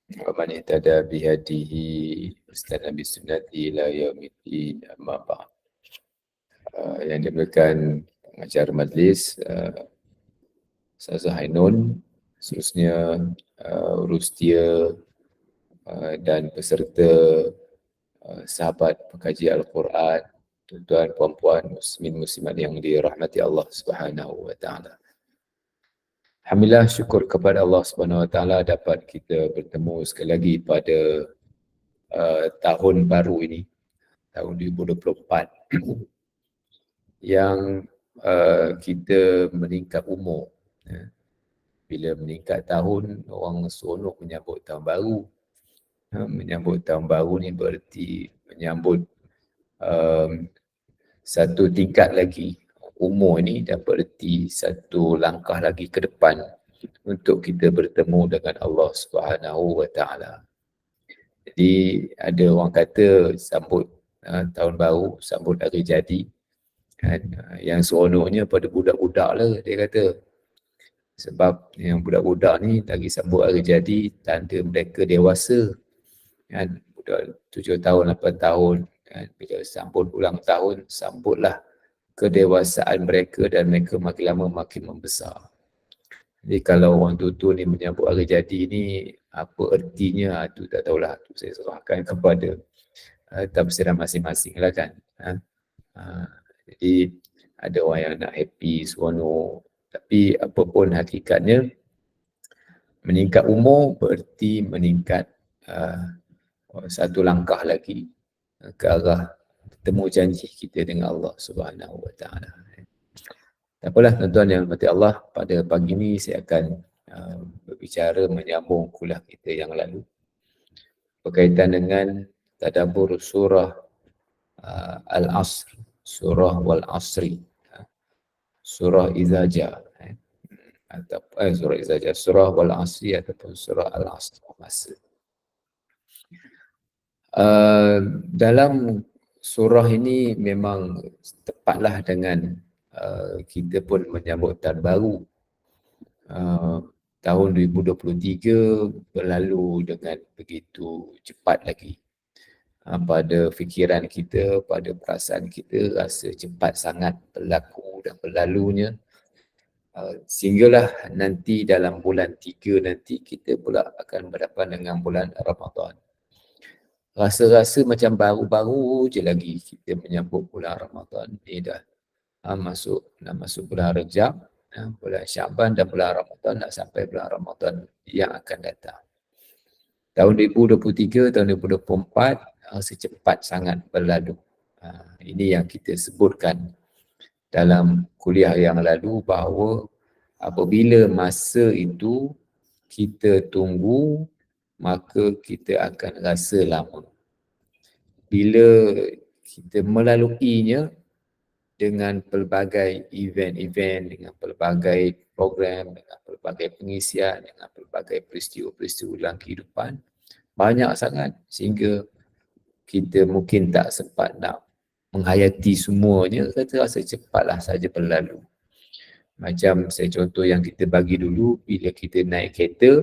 wa man ihtada bihadihi istana bisunnati ila yaumiddin, amma ba'd. Yang dimuliakan pengacara majlis, Ustazah Ainun, seterusnya Rustia, dan peserta sahabat pengkaji Al-Quran, tuan-tuan, puan-puan, muslimin muslimat yang dirahmati Allah Subhanahu wa taala. Alhamdulillah, syukur kepada Allah Subhanahu wa taala dapat kita bertemu sekali lagi pada tahun baru ini, tahun 2024, yang kita meningkat umur. Bila meningkat tahun, orang seronok menyambut tahun baru. Menyambut tahun baru ni berarti menyambut satu tingkat lagi umur ni, dan berarti satu langkah lagi ke depan untuk kita bertemu dengan Allah Subhanahu wa taala. Jadi ada orang kata sambut tahun baru, sambut hari jadi, kan, yang seronoknya pada budak-budak lah, dia kata. Sebab yang budak-budak ni lagi sambut hari jadi, tanda mereka dewasa, kan. Budak 7 tahun, 8 tahun, kan, bila sambut ulang tahun, sambutlah kedewasaan mereka dan mereka makin lama makin membesar. Jadi kalau orang tua ni menyambut hari jadi ni, apa ertinya, tu tak tahulah. Tu saya serahkan kepada tafsiran masing-masing lah, kan. Jadi ada orang yang nak happy, seronok. Tapi apapun hakikatnya, meningkat umur berarti meningkat satu langkah lagi ke arah bertemu janji kita dengan Allah Subhanahu wa taala. Tak apalah tuan-tuan yang dirahmati Allah, pada pagi ini saya akan berbicara menyambung kuliah kita yang lalu berkaitan dengan tadabbur surah Al-Asr, surah Wal-Asri, surah Idza Jaa, atau surah Idza Jaa, surah Wal-Asri ataupun surah Al-Asr, masa. Dalam surah ini memang tepatlah dengan kita pun menyambut tahun baru. Tahun 2023 berlalu dengan begitu cepat lagi. Pada fikiran kita, pada perasaan kita, rasa cepat sangat berlaku dan berlalunya. Sehinggalah nanti dalam bulan 3 nanti kita pula akan berhadapan dengan bulan Ramadan. Rasa-rasa macam baru-baru je lagi kita menyambut bulan Ramadan. Ni dah masuk bulan Rejab, bulan Syaban dan bulan Ramadan, nak sampai bulan Ramadan yang akan datang. Tahun 2023, tahun 2024 secepat sangat berlalu. Ini yang kita sebutkan dalam kuliah yang lalu, bahawa apabila masa itu kita tunggu, maka kita akan rasa lama. Bila kita melaluinya dengan pelbagai event-event, dengan pelbagai program, dengan pelbagai pengisian, dengan pelbagai peristiwa-peristiwa dalam kehidupan, banyak sangat sehingga kita mungkin tak sempat nak menghayati semuanya, kata rasa cepatlah saja berlalu. Macam saya contoh yang kita bagi dulu, bila kita naik kereta,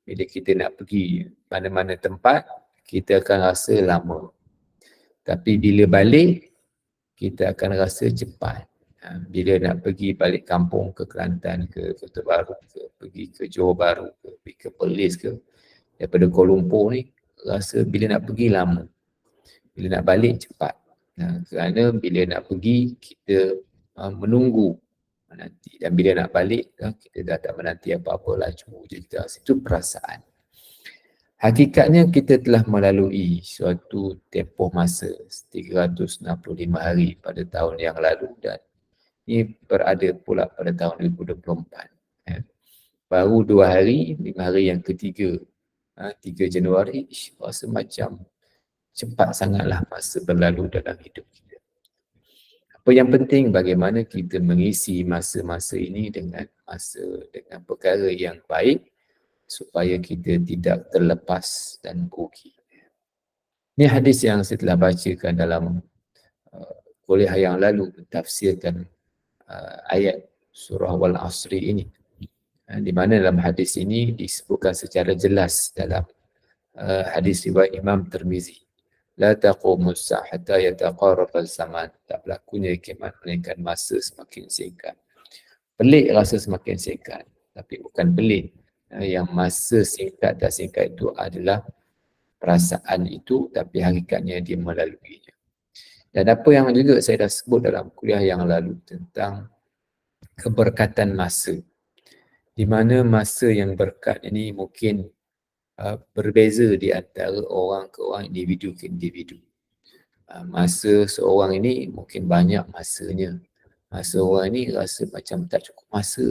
bila kita nak pergi mana-mana tempat, kita akan rasa lama. Tapi bila balik, kita akan rasa cepat. Bila nak pergi balik kampung ke Kelantan, ke Kota Baru, ke pergi ke Johor Bahru, ke pergi ke Perlis ke, daripada Kuala Lumpur ni, rasa bila nak pergi lama. Bila nak balik cepat. Kerana bila nak pergi, kita menunggu menanti. Dan bila nak balik, kita dah tak menanti apa-apa, laju je kita. Itu perasaan. Hakikatnya kita telah melalui suatu tempoh masa 365 hari pada tahun yang lalu, dan ini berada pula pada tahun 2024. Baru 2 hari, 5 hari yang ketiga, 3 Januari, rasa macam cepat sangatlah masa berlalu dalam hidup kita. Apa yang penting, bagaimana kita mengisi masa-masa ini dengan perkara yang baik, supaya kita tidak terlepas dan merugi. Ini hadis yang saya telah bacakan dalam kuliah yang lalu, tafsirkan ayat surah Wal-Asri ini. Di mana dalam hadis ini disebutkan secara jelas dalam hadis riwayat Imam Tirmizi. La taqumus sa'ah hatta yataqarrab az-zaman. Tak berlakunya kiamat melainkan masa semakin singkat. Pelik rasa semakin singkat, tapi bukan pelik. Yang masa singkat dan singkat itu adalah perasaan itu, tapi hakikatnya dia melaluinya. Dan apa yang juga saya dah sebut dalam kuliah yang lalu tentang keberkatan masa, di mana masa yang berkat ini mungkin berbeza di antara orang ke orang, individu ke individu. Masa seorang ini mungkin banyak masanya. Masa orang ni rasa macam tak cukup masa,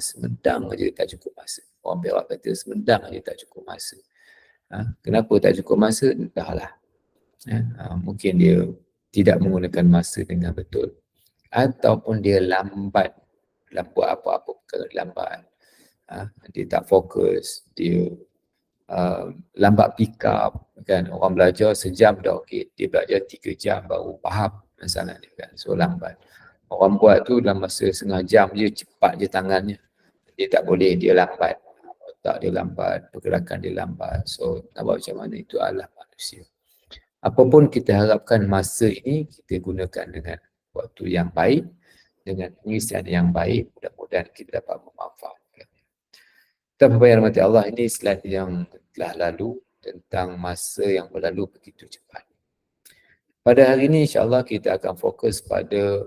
semedang aja tak cukup masa. Orang Perak kata semedang aja tak cukup masa. Kenapa tak cukup masa? Entahlah. Mungkin dia tidak menggunakan masa dengan betul. Ataupun dia lambat dalam buat apa-apa perkara lambat. Dia tak fokus, dia lambat pick up kan. Orang belajar sejam dah okey, dia belajar 3 jam baru faham masalah dia kan. So lambat. Orang buat tu dalam masa setengah jam je, cepat je tangannya. Dia tak boleh, dia lambat. Otak dia lambat, pergerakan dia lambat. So nak buat macam mana, itu adalah manusia. Apapun kita harapkan masa ini kita gunakan dengan waktu yang baik, dengan pengisian yang baik, mudah-mudahan kita dapat memanfaatkan. Tapi yang rahmati Allah, ini slide yang telah lalu tentang masa yang berlalu begitu cepat. Pada hari ini insya-Allah kita akan fokus pada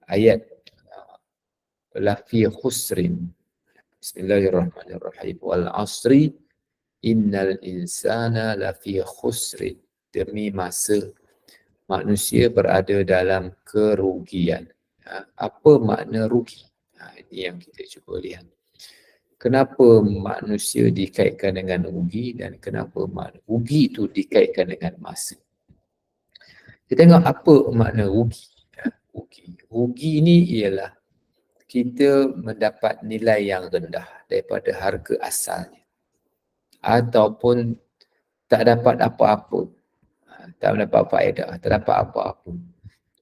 ayat lafi khusrin. Bismillahirrahmanirrahim. Wal asri innal insana lafi khusrin. Demi masa manusia berada dalam kerugian. Apa makna rugi? Ini yang kita cuba lihat. Kenapa manusia dikaitkan dengan rugi dan kenapa rugi itu dikaitkan dengan masa? Kita tengok apa makna rugi. Rugi ini ialah kita mendapat nilai yang rendah daripada harga asalnya. Ataupun tak dapat apa-apa. Tak dapat faedah, tak dapat apa-apa.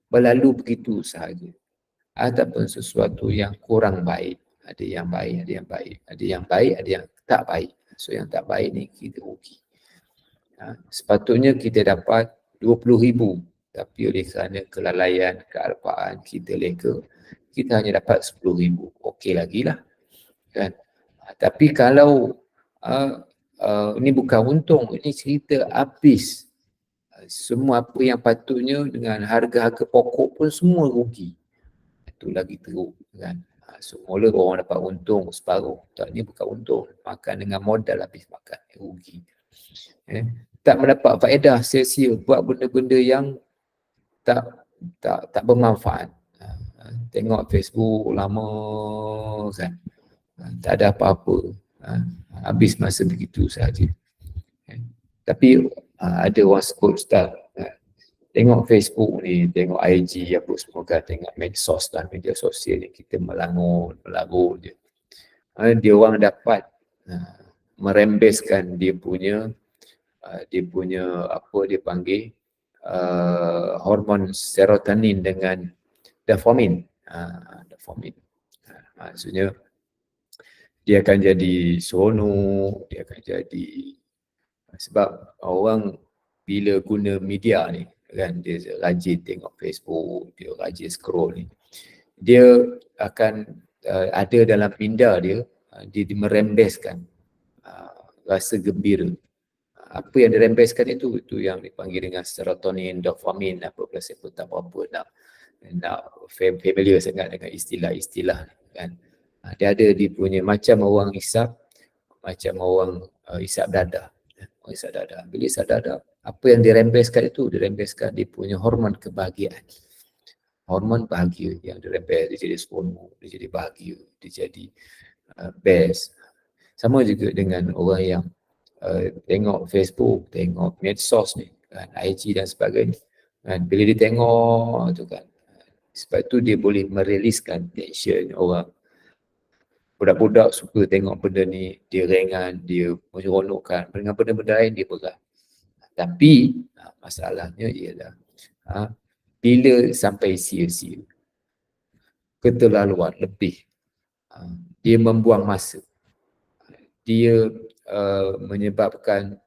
Berlalu begitu sahaja. Ataupun sesuatu yang kurang baik. Ada yang baik, ada yang baik. Ada yang baik, ada yang tak baik. So yang tak baik ni kita rugi. Sepatutnya kita dapat 20,000. Tapi oleh kerana kelalaian, kealpaan, kita leka, kita hanya dapat 10,000. Okey lagi lah. Kan? Tapi kalau ini bukan untung, ini cerita habis. Semua apa yang patutnya dengan harga-harga pokok pun semua rugi. Itu lagi teruk kan. Semula orang dapat untung separuh. Tak, ni bukan untung. Makan dengan modal habis makan, rugi. Tak mendapat faedah, sia-sia buat benda-benda yang tak bermanfaat. Tengok Facebook lama kan. Tak ada apa-apa. Habis masa begitu sahaja. Tapi ada orang sebut Ustaz, tengok Facebook ni, tengok IG apa semua kan, tengok medsos dan media sosial ni, kita melangun je. Dia orang dapat merembeskan dia punya apa dia panggil hormon serotonin dengan dopamin. Maksudnya dia akan jadi seronok, dia akan jadi, sebab orang bila guna media ni kan, dia rajin tengok Facebook, dia rajin scroll ni, dia akan ada dalam minda dia merembeskan rasa gembira. Apa yang dirembeskan itu yang dipanggil dengan serotonin, dopamin, apa saya pun tak apa-apa nak familiar sangat dengan istilah-istilah kan. Dia punya macam orang hisap, macam orang hisap dadah. Bila hisap dadah, apa yang dirembeskan itu, dirembeskan dia punya hormon kebahagiaan. Hormon bahagia yang dirembes, dia jadi seronok, dia jadi bahagia, dia jadi best. Sama juga dengan orang yang tengok Facebook, tengok medsos ni kan, IG dan sebagainya kan. Bila dia tengok tu kan, sebab tu dia boleh meriliskan tension orang. Budak-budak suka tengok benda ni, dia ringan, dia menyeronokkan. Dengan benda-benda lain dia berat. Tapi masalahnya ialah bila sampai sia-sia, keterlaluan, lebih, dia membuang masa. Dia menyebabkan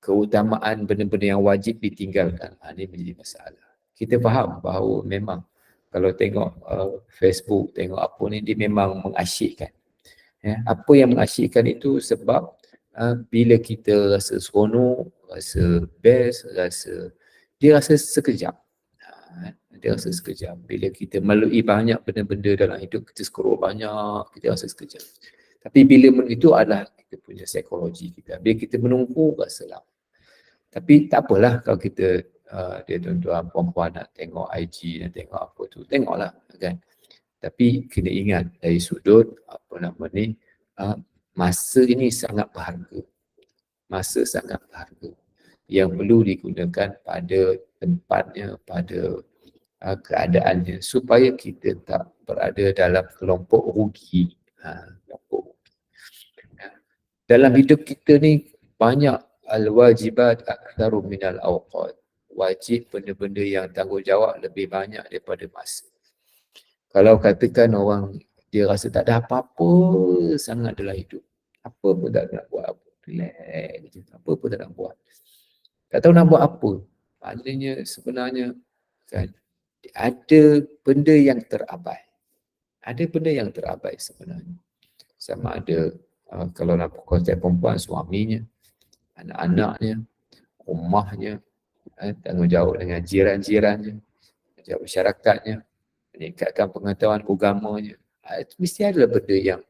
keutamaan benda-benda yang wajib ditinggalkan. Ini menjadi masalah. Kita faham bahawa memang kalau tengok Facebook, tengok apa ni, dia memang mengasyikkan. Apa yang mengasyikkan itu sebab bila kita rasa seronok, rasa best, dia rasa sekejap. Dia rasa sekejap. Bila kita melalui banyak benda-benda dalam hidup, kita scroll banyak, kita rasa sekejap. Tapi bila itu adalah kita punya psikologi kita. Bila kita menunggu, rasa lama. Tapi tak apalah kalau kita dia tuan-tuan perempuan nak tengok IG, nak tengok apa tu, tengoklah kan. Tapi kena ingat dari sudut masa ini sangat berharga. Masa sangat berharga yang perlu digunakan pada tempatnya, pada keadaannya, supaya kita tak berada dalam kelompok rugi. Dalam hidup kita ni banyak al-wajibat aktsaru minal awqat. Wajib benda-benda yang tanggungjawab lebih banyak daripada masa. Kalau katakan orang dia rasa tak ada apa-apa sangat dalam hidup, apa pun tak nak buat, relax je, apa pun tak nak buat, tak tahu nak buat apa, maknanya sebenarnya kan ada benda yang terabai. Ada benda yang terabai sebenarnya. Sama ada kalau nak konsep perempuan, suaminya, anak-anaknya, rumahnya, tanggungjawab dengan jiran-jirannya, tanggungjawab masyarakatnya, meningkatkan pengetahuan agamanya. Itu mesti adalah benda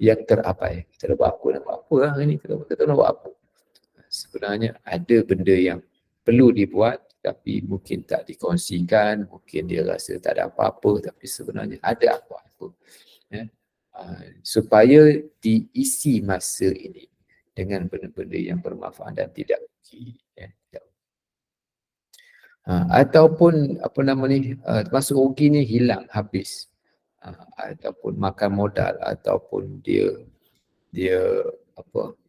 yang terabai. Kita nak buat apa, nak buat apa hari ni, kita tak tahu nak buat apa. Sebenarnya ada benda yang perlu dibuat tapi mungkin tak dikongsikan, mungkin dia rasa tak ada apa-apa tapi sebenarnya ada apa-apa. Supaya diisi masa ini dengan benda-benda yang bermanfaat dan tidak rugi. Ataupun termasuk rugi ni hilang, habis. Ataupun makan modal, ataupun dia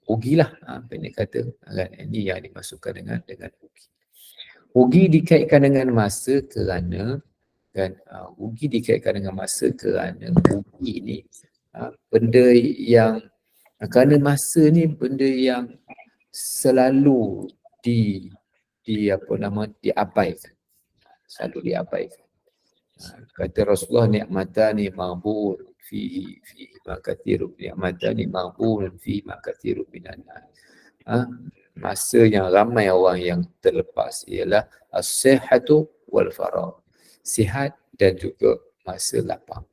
rugilah, pendek kata kan. Ini yang dimasukkan dengan rugi. Rugi dikaitkan dengan masa kerana rugi dikaitkan dengan masa kerana rugi ni benda yang kerana masa ni benda yang selalu diabaikan. Selalu diabaikan. Kata Rasulullah, ni'matani maghbun fihi ma katsirun, ni'matani maghbun fihi ma katsirun minan nas. Masa yang ramai orang yang terlepas ialah as-sihhatu wal faragh. Sihat dan juga masa lapang.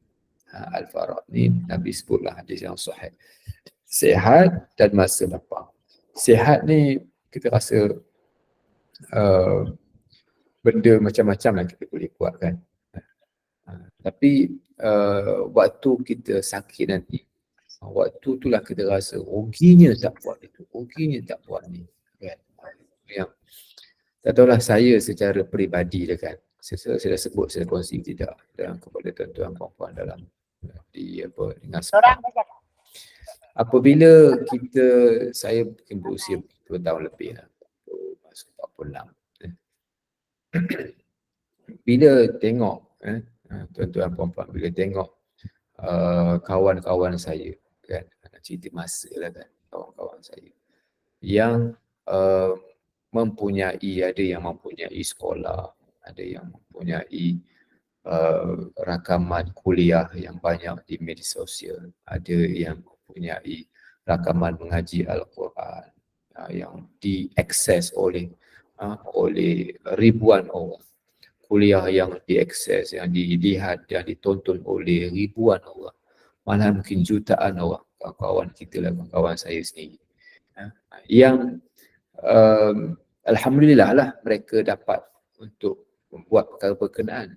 Al-faragh ni Nabi sebutlah hadis yang sahih. Sihat dan masa lapang. Sihat ni kita rasa benda macam-macam lah kita boleh buat kan. Tapi waktu kita sakit nanti, waktu itulah kita rasa ruginya tak buat itu, ruginya tak buat ni kan. Yang tak tahulah saya secara peribadi kan, saya dah sebut, saya kongsi tidak dalam kepada tuan-tuan puan-puan dalam dengan sebab. Apabila saya mungkin berusia 2 tahun lebih lah, masuk 46. Bila tengok tuan-tuan puan-puan, bila tengok kawan-kawan saya kan, cerita masa lah kan, kawan-kawan saya yang ada yang mempunyai sekolah, ada yang mempunyai rakaman kuliah yang banyak di media sosial, ada yang mempunyai rakaman mengaji Al-Quran yang diakses oleh ribuan orang, kuliah yang diakses, yang dilihat, yang ditonton oleh ribuan orang, malah mungkin jutaan orang, kawan-kawan kita lah, kawan saya sendiri yang alhamdulillah lah mereka dapat untuk membuat perkara berkenaan.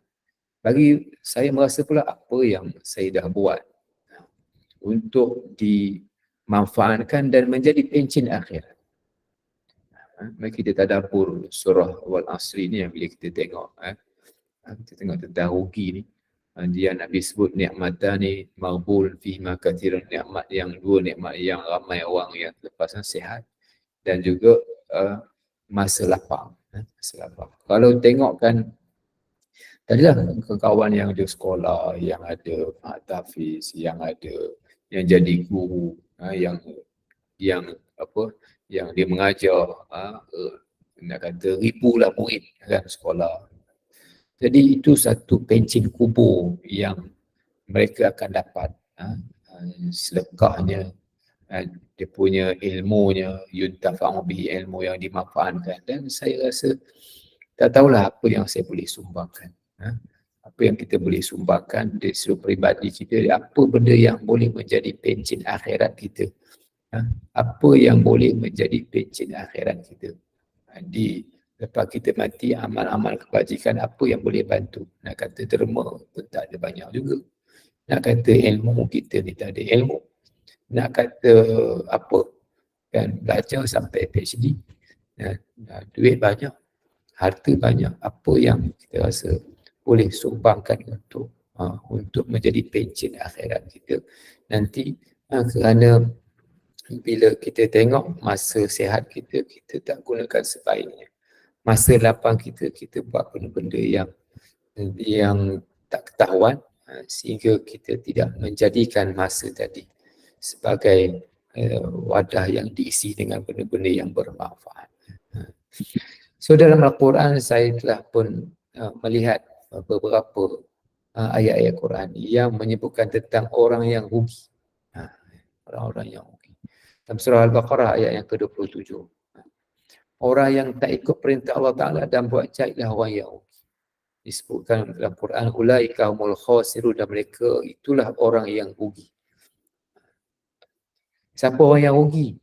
Bagi saya merasa pula apa yang saya dah buat untuk dimanfaatkan dan menjadi pencen akhirat. Mari kita tadabbur surah Wal Asri ni, yang bila kita tengok tentang rugi ni, dia Nabi sebut ni'matani maghbun fi ma katsirun, dua nikmat yang ramai orang yang terlepas, sihat dan juga masa lapang. Kalau tengok kan, tadilah kawan yang ada sekolah, yang ada tahfiz, yang ada yang jadi guru, yang yang dia mengajar nak kata ribulah murid kan sekolah. Jadi itu satu pencin kubur yang mereka akan dapat sedekahnya, dia punya ilmunya, yuntafa'u bihi, ilmu yang dimanfaatkan. Dan saya rasa tak tahulah apa yang saya boleh sumbangkan. Apa yang kita boleh sumbangkan dari seluruh peribadi kita, apa benda yang boleh menjadi pencin akhirat kita. Apa yang boleh menjadi pencin akhirat kita. Lepas kita mati, amal-amal kebajikan apa yang boleh bantu. Nak kata derma pun tak ada banyak juga. Nak kata ilmu kita ni tak ada ilmu. Nak kata apa, kan belajar sampai PhD, duit banyak, harta banyak, apa yang kita rasa boleh sumbangkan untuk menjadi pencin akhirat kita nanti, kerana bila kita tengok masa sihat kita, kita tak gunakan sebaiknya. Masa lapang kita, kita buat benda-benda yang tak ketahuan, sehingga kita tidak menjadikan masa tadi sebagai wadah yang diisi dengan benda-benda yang bermanfaat. So dalam Al-Quran saya telah pun melihat beberapa ayat-ayat Quran yang menyebutkan tentang orang yang rugi. Orang-orang yang rugi. Dalam surah Al-Baqarah ayat yang ke-27. Orang yang tak ikut perintah Allah Ta'ala dan buat jahitlah orang yang rugi. Disebutkan dalam Quran, ulaika humul khasirun, dan mereka itulah orang yang rugi. Siapa orang yang rugi?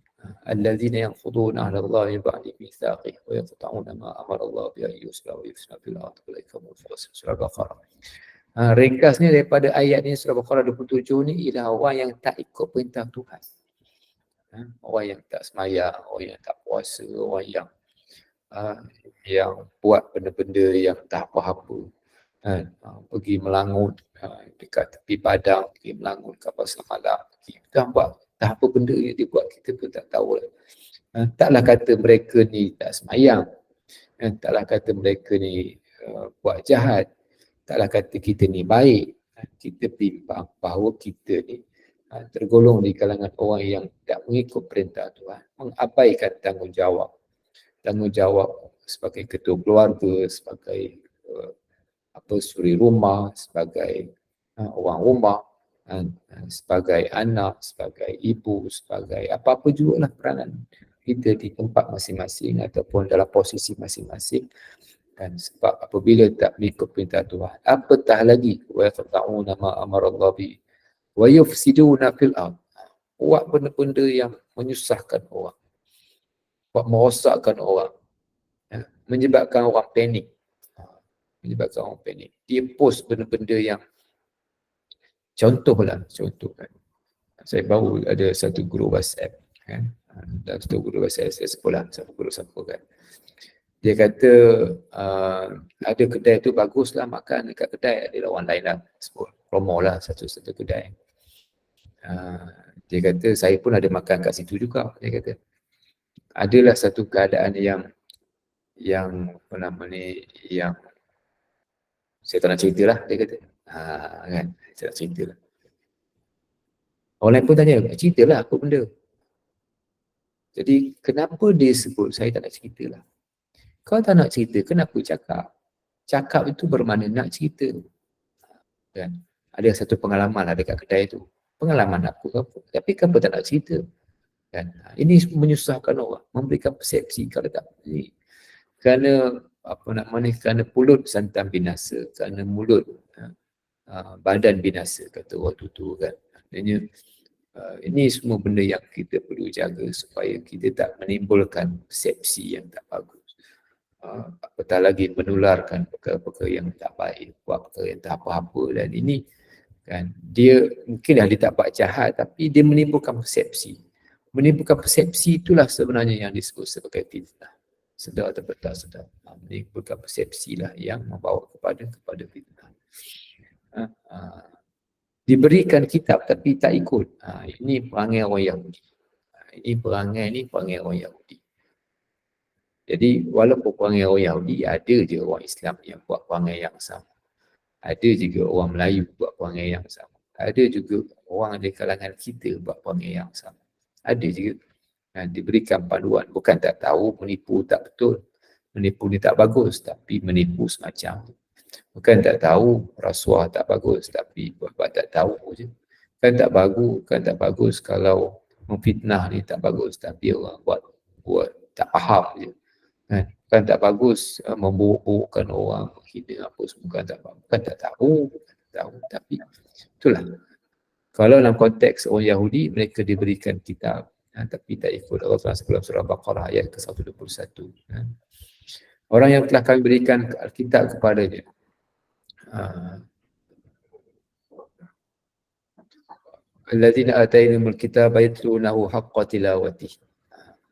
Alladzina yanquduna ahda Allah min ba'di mitsaqih wa yaqta'una ma amara Allah bi an yusla wa yufsina fil ardi ulaika humul khasirun. Surah Al-Baqarah. Ringkasnya daripada ayat ni surah Al-Baqarah 27 ni ialah orang yang tak ikut perintah Tuhan. Orang yang tak sembahyang, orang yang tak puasa, orang yang buat benda-benda yang tak apa-apa, pergi melangut dekat tepi padang, pergi melangut kapal semalam, kita buat tak apa benda yang dia buat, kita pun tak tahu. Taklah kata mereka ni tak sembahyang, taklah kata mereka ni buat jahat, taklah kata kita ni baik. Kita bimbang bahawa kita ni tergolong di kalangan orang yang tak mengikut perintah Tuhan, mengabaikan tanggungjawab sebagai ketua keluarga, sebagai suri rumah, sebagai orang rumah, sebagai anak, sebagai ibu, sebagai apa-apa juga lah peranan kita di tempat masing-masing ataupun dalam posisi masing-masing. Kan, sebab apabila tak mengikut perintah Tuhan, apatah lagi wa yaqta'una ma amara Allah bi wa yufsiduna fil ard, buat benda-benda yang menyusahkan orang, buat merosakkan orang, menyebabkan orang panik. Dia post benda-benda yang contoh kan, saya baru ada satu guru WhatsApp kan, dalam satu guru WhatsApp saya sekolah, satu guru siapa kan, dia kata ada kedai tu baguslah makan dekat kedai, ada orang lain lah sebut promo lah satu kedai. Dia kata saya pun ada makan kat situ juga. Dia kata adalah satu keadaan yang apa nama ni, yang saya tak nak cerita lah, dia kata. Kan, saya nak cerita lah. Orang lain pun tanya, ceritalah apa benda. Jadi kenapa dia sebut saya tak nak cerita lah? Kau tak nak cerita, kenapa cakap? Cakap itu bermakna nak cerita. Kan? Ada satu pengalaman lah dekat kedai tu. Pengalaman apa? Tapi kenapa tak nak cerita? Kan? Ini menyusahkan orang, memberikan persepsi kalau tak boleh. Kerana apa nama ni, kerana pulut santan binasa, kerana mulut badan binasa, kata waktu tu kan. Artinya ini semua benda yang kita perlu jaga supaya kita tak menimbulkan persepsi yang tak bagus. Apatah lagi menularkan perkara-perkara yang tak baik, buat perkara yang tak apa-apa. Dan ini kan, dia mungkinlah dia tak buat jahat, tapi dia menimbulkan persepsi. Menimbulkan persepsi itulah sebenarnya yang disebut sebagai fitnah. Sedar atau tak sedar, menimbulkan persepsi lah yang membawa kepada fitnah. Diberikan kitab tapi tak ikut. Ini perangai orang Yahudi. Ini perangai orang Yahudi. Jadi walaupun perangai orang Yahudi, ada je orang Islam yang buat perangai yang sama. Ada juga orang Melayu buat perangai yang sama. Ada juga orang di kalangan kita buat perangai yang sama. Ada juga. diberikan panduan. Bukan tak tahu, menipu tak betul. Menipu ni tak bagus, tapi menipu semacam. Bukan tak tahu, rasuah tak bagus, tapi buat tak tahu je. Kan tak bagus kalau memfitnah ni tak bagus, tapi orang buat tak faham je. Kan tak bagus memburuk-burukkan orang, menghina apa semua, kan tak bagus. Bukan tak tahu, tapi itulah. Kalau dalam konteks orang Yahudi, mereka diberikan kitab, tapi tak ikut Allah Subhanahu surah Baqarah ayat ke-121. Orang yang telah kami berikan kitab kepadanya, alladzina atainahumul kitaba yatlunahu haqqa tilawatih.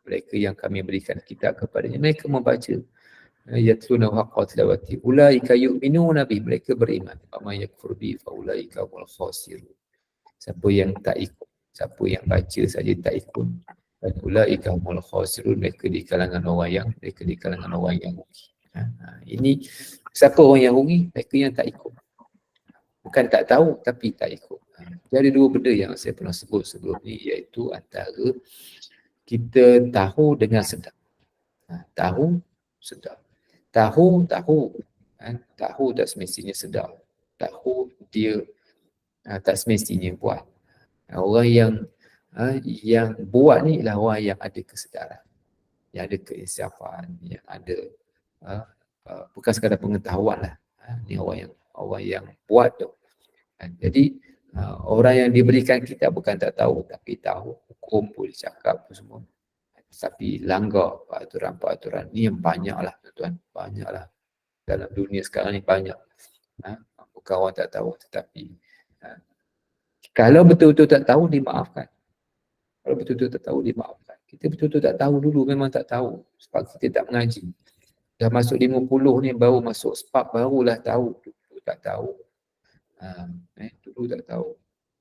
Mereka yang kami berikan kitab kepadanya, mereka membaca yatlunahu haqqa tilawatih. Ulaika yu'minuna bih, mereka beriman. Wa yakfur bi fa ulaika humul khasirun. Siapa yang tak ikut, siapa yang baca saja tak ikut, dan ulaika humul khasirun, mereka di kalangan orang yang rugi. Ini siapa orang yang rugi? Mereka yang tak ikut. Bukan tak tahu, tapi tak ikut. Jadi dua benda yang saya pernah sebut sebelum ni, iaitu antara kita tahu dengan sedar. Tahu, sedar. Tahu tak semestinya sedar. Tahu dia tak semestinya buat. Orang yang buat ni ialah orang yang ada kesedaran, yang ada keinsafan, yang ada bukan sekadar pengetahuan lah. Ni orang yang buat tu. Jadi orang yang diberikan kitab bukan tak tahu, tapi tahu hukum, boleh cakap apa semua, tapi langgar peraturan ni yang banyaklah tuan, banyaklah dalam dunia sekarang ni, banyak. Bukan orang tak tahu, tetapi kalau betul-betul tak tahu, dimaafkan. Kalau betul-betul tak tahu, dimaafkan. Kita betul-betul tak tahu dulu, memang tak tahu, sebab kita tak mengaji. Dah masuk 50 ni, baru masuk SPAP, barulah tahu. Dulu tak tahu. Dulu tak tahu.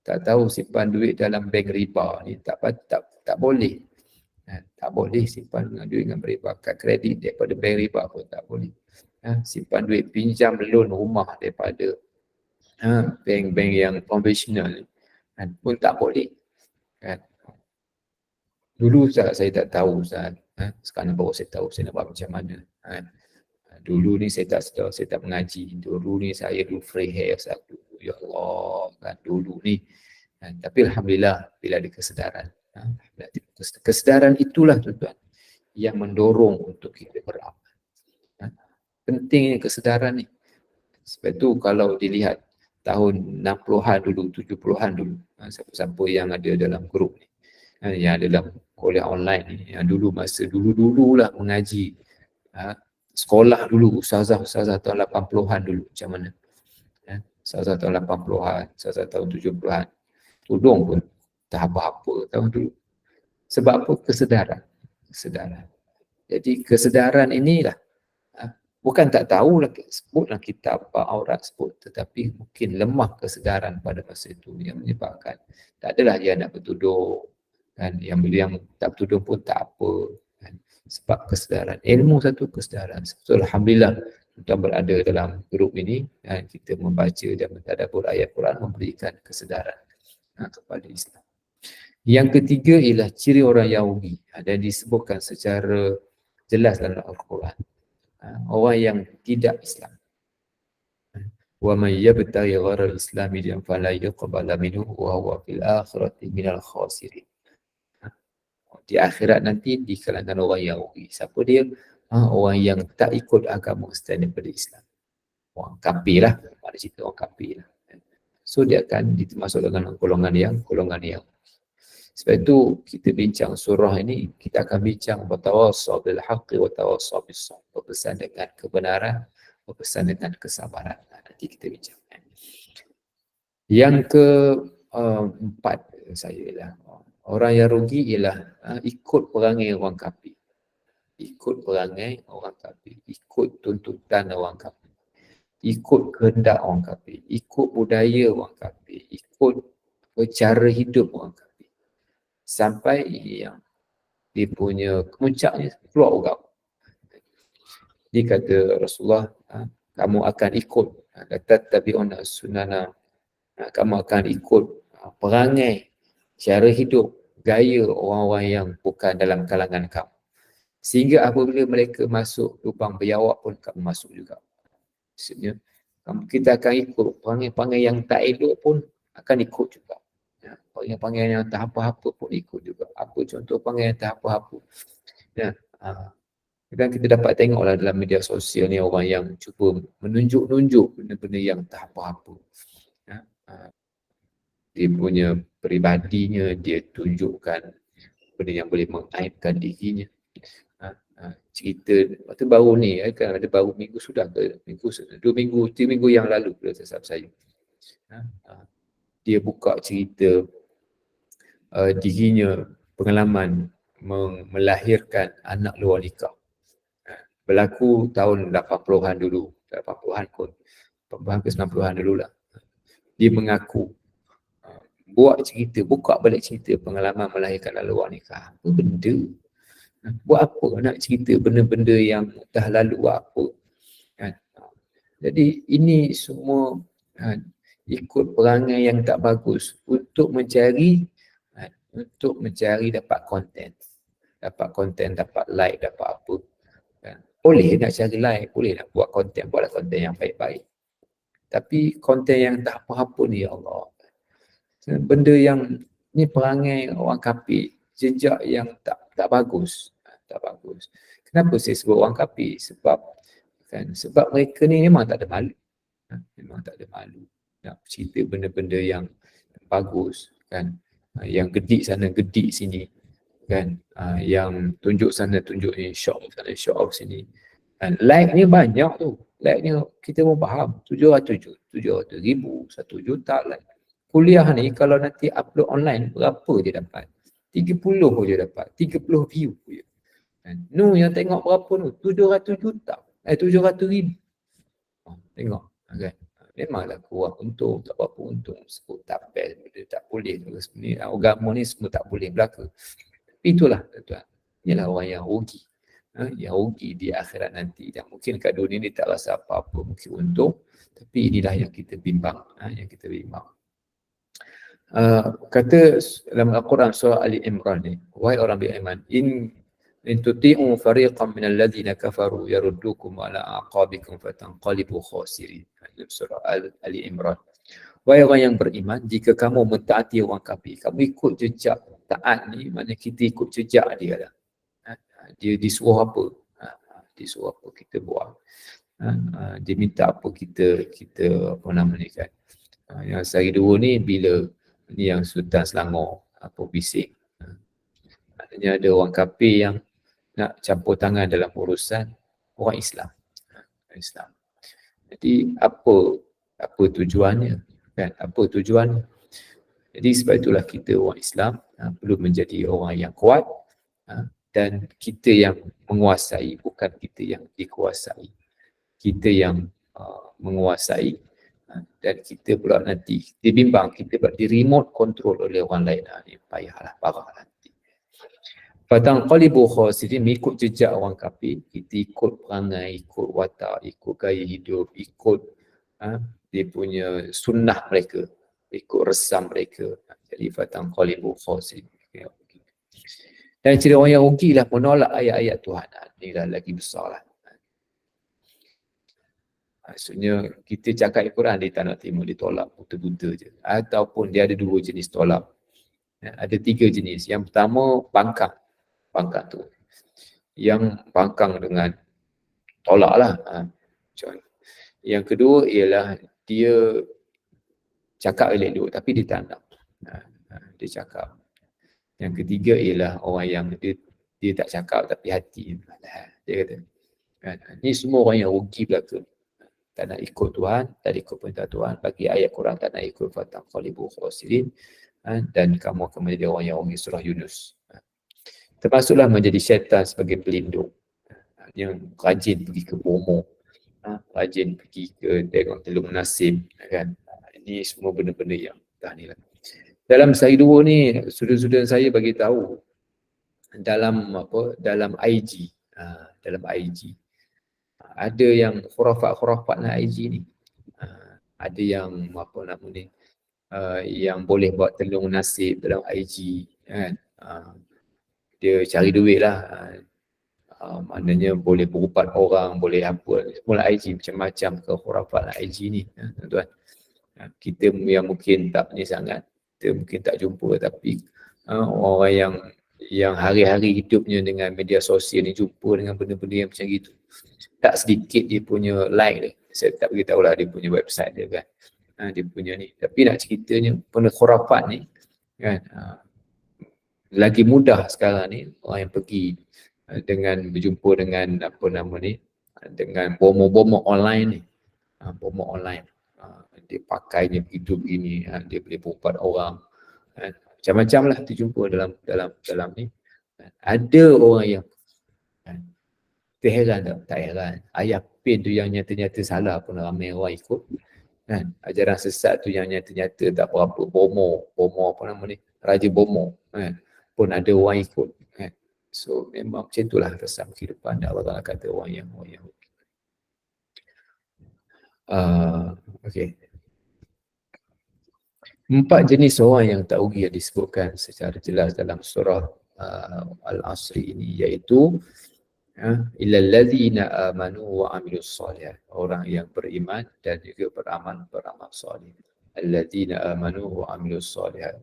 Tak tahu simpan duit dalam bank riba ni tak boleh. Tak boleh simpan duit dengan riba. Kad kredit daripada bank riba pun tak boleh. Simpan duit, pinjam loan rumah daripada bank-bank yang konvensional pun tak boleh. Dulu saya tak tahu Ustaz. Sekarang baru saya tahu saya nak buat macam mana. Dulu ni saya tak sedar, saya tak mengaji. Dulu ni saya free hair Ustaz. Ya Allah, kan dulu ni. Tapi alhamdulillah bila ada kesedaran. Kesedaran itulah tuan-tuan yang mendorong untuk kita beramal. Pentingnya kesedaran ni. Sebab itu kalau dilihat tahun 60-an dulu, 70-an dulu, siapa-siapa yang ada dalam grup ni, yang ada dalam kuliah online ni, yang dulu masa dulu-dululah mengaji, sekolah dulu, ustazah tahun 80-an dulu macam mana. Ustazah tahun 80-an, ustazah tahun 70-an, tudung pun tak apa-apa tahun dulu. Sebab apa? Kesedaran. Jadi kesedaran inilah, bukan tak tahulah sebutlah kitab aurat sebut, tetapi mungkin lemah kesedaran pada masa itu yang menyebabkan tak adalah dia nak bertuduh, kan, yang tak bertuduh pun tak apa, kan, sebab kesedaran. Ilmu satu, kesedaran. So, alhamdulillah kita berada dalam grup ini dan kita membaca dan mentadabbur ayat Quran, memberikan kesedaran kepada Islam. Yang ketiga ialah ciri orang Yahudi dan disebutkan secara jelas dalam Al-Quran. Orang yang tidak Islam. Wa may yabtaghi ghayra al-islami dinan fala yuqbala minhu wa huwa fil akhirati minal khasirin. Di akhirat nanti di kalangan orang Yahudi. Siapa dia? Orang yang tak ikut agama selain daripada Islam. Orang kafir lah. Mana cerita orang kafir lah. So dia akan dimasuk dalam golongan yang sebab itu kita bincang surah ini, kita akan bincang watawassaw bil haqqi watawassaw bis sabr, berpesan dengan kebenaran, berpesan dengan kesabaran. Nanti kita bincang. Yang keempat saya ialah orang yang rugi ialah ikut perangai orang kafir. Ikut perangai orang kafir, ikut tuntutan orang kafir, ikut kehendak orang kafir, ikut budaya orang kafir, ikut cara hidup orang kafir. Sampai yang dia punya kemuncaknya keluar agama. Dia kata Rasulullah, kamu akan ikut, tattabi'una sunana, kamu akan ikut perangai, cara hidup gaya orang-orang yang bukan dalam kalangan kamu. Sehingga apabila mereka masuk lubang biawak pun kamu masuk juga. Maksudnya, kita akan ikut perangai-perangai yang tak elok pun akan ikut juga. Ya, perangai-perangai yang tak apa-apa pun ikut juga. Apa contoh perangai yang tak apa-apa? Ya, dan kita dapat tengoklah dalam media sosial ni orang yang cuba menunjuk-nunjuk benda-benda yang tak apa-apa. Ya, dia punya peribadinya, dia tunjukkan benda yang boleh mengaibkan dirinya. Cerita waktu baru ni kan ada baru minggu sudah ke minggu 2 minggu yang lalu kalau tak salah saya, dia buka cerita dirinya pengalaman melahirkan anak luar nikah, berlaku tahun 80-an dulu, 80-an kot, 80-an ke 90-an dululah. Dia mengaku buat cerita, buka balik cerita pengalaman melahirkan anak luar nikah. Apa benda? Buat apa nak cerita benda-benda yang dah lalu, buat apa? Jadi ini semua ikut perangai yang tak bagus untuk mencari dapat konten, dapat like, dapat apa. Boleh nak cari like, boleh nak buat konten, buatlah konten yang baik-baik. Tapi konten yang tak apa-apa ni, ya Allah. Benda yang ni perangai orang kafir, jejak yang tak bagus. Tak bagus. Kenapa saya sebut orang kafir? Sebab mereka ni memang tak ada malu. Memang tak ada malu nak cerita benda-benda yang bagus kan, yang gedik sana gedik sini kan, yang tunjuk sana tunjuk ni, show off sana show off sini. Dan like ni banyak tu, like ni kita pun faham 700 ribu, 1 juta like. Kuliah ni kalau nanti upload online berapa dia dapat? 30 je dapat, 30 view je. Nu yang tengok berapa tu? 700 juta, 700 ribu. Tengok kan, memanglah kurang untung, tak berapa untung, sebut tak best, tak boleh sebenarnya agama ni semua tak boleh berlaku. Tapi itulah tuan, inilah orang yang rugi, yang rugi di akhirat nanti. Dan mungkin kat dunia ni tak rasa apa-apa, mungkin untung, tapi inilah yang kita bimbang, kata dalam Al-Quran surah Ali Imran ni, wahai orang beriman, in tuti'u fariqan minal ladzina kafaru yaruddukum ala aqabikum fatanqalibu khasirin. Surah Ali Imran. Wahai orang yang beriman, jika kamu mentaati orang kafir, kamu ikut jejak taat ni, maknanya kita ikut jejak dia lah. Dia disuruh apa? Disuruh apa kita buat. Dia minta apa kita apa nama ni kan. Yang sehari dua ni bila ni yang Sultan Selangor apa bising. Maknanya ada orang kafir yang nak campur tangan dalam urusan orang Islam. Jadi apa tujuannya kan? Apa tujuannya? Jadi sebab itulah kita orang Islam perlu menjadi orang yang kuat dan kita yang menguasai, bukan kita yang dikuasai. Kita yang menguasai dan kita pula nanti dibimbang, kita pula di remote control oleh orang lain. Ni payahlah, parah nanti. Fatanqalibu khasirin, ikut jejak orang kafir, kita ikut perangai, ikut watak, ikut gaya hidup, ikut dia punya sunnah mereka, ikut resam mereka. Jadi fatanqalibu khasirin. Dan ciri orang yang rugi lah menolak ayat-ayat Tuhan. Inilah lagi besar lah. Maksudnya kita cakap Al-Quran dia tak nak terima, dia tolak buta-buta je. Ataupun dia ada 2 jenis tolak. Ada 3 jenis. Yang pertama bangkang tu. Yang bangkang dengan tolak lah. Yang kedua ialah dia cakap elok-elok tapi dia tak nak. Dia cakap. Yang ketiga ialah orang yang dia tak cakap tapi hati. Dia kata. Ini semua orang yang rugi belaka. Tak nak ikut Tuhan, tak nak ikut perintah Tuhan, bagi ayat Quran tak nak ikut fatanqalibu khasirin, dan kamu akan menjadi orang yang rugi, surah Yunus. Termasuklah menjadi syaitan sebagai pelindung, yang rajin pergi ke bomo, rajin pergi ke tengok telur nasib kan. Ini semua benda-benda yang dah ni lah. Dalam sehari dua ni sudut-sudut saya bagi tahu dalam IG, dalam IG ada yang khurafat nak IG ni. Ada yang apa nama ni, yang boleh buat telung nasib dalam IG kan. Dia cari duit lah. Maknanya boleh berupat orang, boleh apa, semua IG macam-macam kekhurafat lah IG ni, tuan-tuan. Kita yang mungkin tak ni sangat, kita mungkin tak jumpa, tapi orang yang hari-hari hidupnya dengan media sosial ni jumpa dengan benda-benda yang macam gitu. Tak sedikit dia punya like dia. Saya tak beritahu lah dia punya website dia kan. Dia punya ni. Tapi nak ceritanya, benda khurafat ni kan, lagi mudah sekarang ni orang yang pergi dengan berjumpa dengan apa nama ni, dengan bomo-bomo online ni, bomo online, dia pakainya begitu begini, dia boleh berupat orang, macam-macam lah terjumpa dalam ni. Ada orang yang kita heran tak heran, ayah pin tu yang nyata-nyata salah pun ramai orang ikut kan. Ajaran sesat tu yang nyata-nyata tak berapa, bomo apa nama ni, raja bomo kan, pun ada orang ikut kan. So memang macam itulah resam kehidupan. Allah kata orang yang okay. 4 jenis orang yang tak rugi yang disebutkan secara jelas dalam surah Al-Asri ini, iaitu illal ladzina amanu wa amilus solihat, orang yang beriman dan juga beramal soleh. Alladzina amanu wa amilus solihat.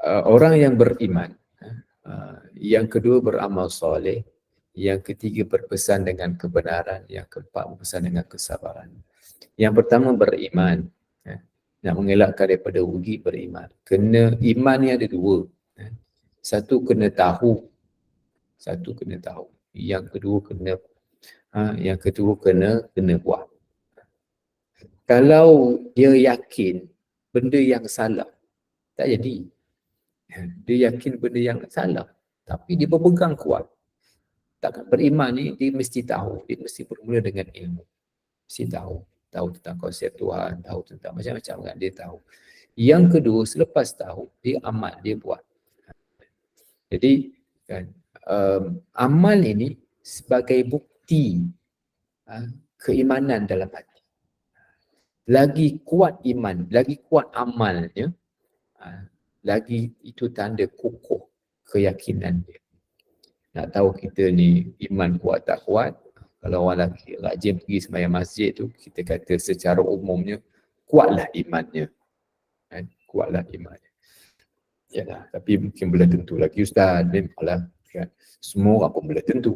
Orang yang beriman, yang kedua beramal soleh, yang ketiga berpesan dengan kebenaran, yang keempat berpesan dengan kesabaran. Yang pertama beriman, nak mengelakkan daripada rugi beriman. Kena iman ni ada dua. Satu kena tahu, yang kedua kena buat. Kalau dia yakin benda yang salah, tak jadi. Dia yakin benda yang salah, tapi dia berpegang kuat. Takkan beriman ni dia mesti tahu, dia mesti bermula dengan ilmu. Mesti tahu tentang konsep Tuhan, tahu tentang macam-macam kan, dia tahu. Yang kedua, selepas tahu, dia amal, dia buat. Jadi kan, amal ini sebagai bukti keimanan dalam hati. Lagi kuat iman, lagi kuat amalnya, lagi itu tanda kukuh keyakinan dia. Nak tahu kita ni iman kuat tak kuat, kalau orang lelaki rajin pergi sembahyang masjid tu, kita kata secara umumnya kuatlah imannya. Kuatlah imannya. Yalah, tapi mungkin belum tentu lagi Ustaz, memanglah kan, semua orang pun belum tentu.